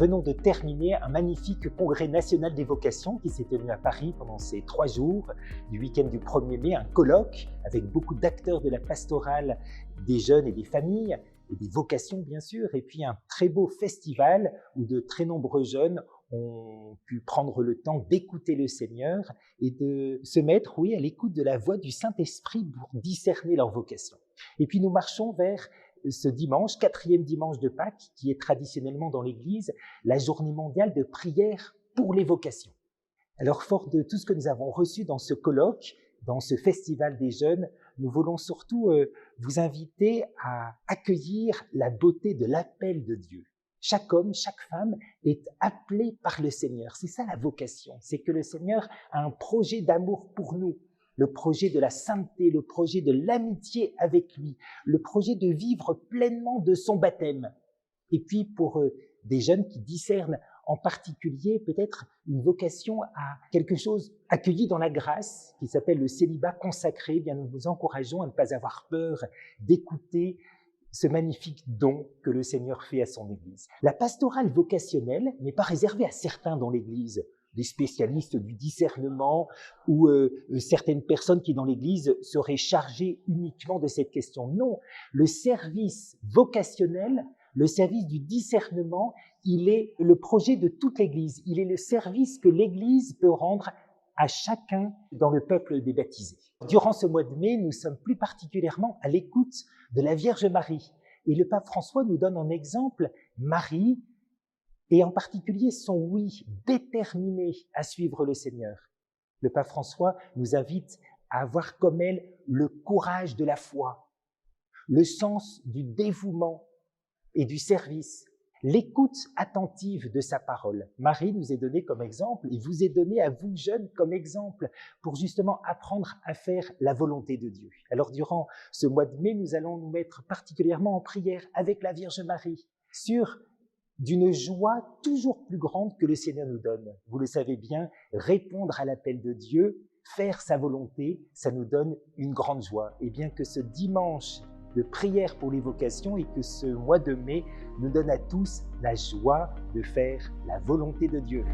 venons de terminer un magnifique congrès national des vocations qui s'est tenu à Paris pendant ces 3 jours, du week-end du 1er mai, un colloque avec beaucoup d'acteurs de la pastorale, des jeunes et des familles, et des vocations bien sûr, et puis un très beau festival où de très nombreux jeunes ont pu prendre le temps d'écouter le Seigneur et de se mettre, oui, à l'écoute de la voix du Saint-Esprit pour discerner leur vocation. Et puis nous marchons vers ce dimanche, 4e dimanche de Pâques, qui est traditionnellement dans l'Église la journée mondiale de prière pour les vocations. Alors, fort de tout ce que nous avons reçu dans ce colloque, dans ce festival des jeunes, nous voulons surtout vous inviter à accueillir la beauté de l'appel de Dieu. Chaque homme, chaque femme est appelé par le Seigneur. C'est ça la vocation, c'est que le Seigneur a un projet d'amour pour nous. Le projet de la sainteté, le projet de l'amitié avec lui, le projet de vivre pleinement de son baptême. Et puis pour des jeunes qui discernent en particulier peut-être une vocation à quelque chose accueilli dans la grâce qui s'appelle le célibat consacré, eh bien nous vous encourageons à ne pas avoir peur d'écouter ce magnifique don que le Seigneur fait à son Église. La pastorale vocationnelle n'est pas réservée à certains dans l'Église, des spécialistes du discernement ou certaines personnes qui dans l'Église seraient chargées uniquement de cette question. Non, le service vocationnel, le service du discernement, il est le projet de toute l'Église. Il est le service que l'Église peut rendre à chacun dans le peuple des baptisés. Durant ce mois de mai, nous sommes plus particulièrement à l'écoute de la Vierge Marie. Et le pape François nous donne en exemple Marie, et en particulier son oui déterminé à suivre le Seigneur. Le pape François nous invite à avoir comme elle le courage de la foi, le sens du dévouement et du service, l'écoute attentive de sa parole. Marie nous est donnée comme exemple et vous est donnée à vous jeunes comme exemple pour justement apprendre à faire la volonté de Dieu. Alors durant ce mois de mai, nous allons nous mettre particulièrement en prière avec la Vierge Marie sur d'une joie toujours plus grande que le Seigneur nous donne. Vous le savez bien, répondre à l'appel de Dieu, faire sa volonté, ça nous donne une grande joie. Et bien que ce dimanche de prière pour les vocations et que ce mois de mai nous donne à tous la joie de faire la volonté de Dieu.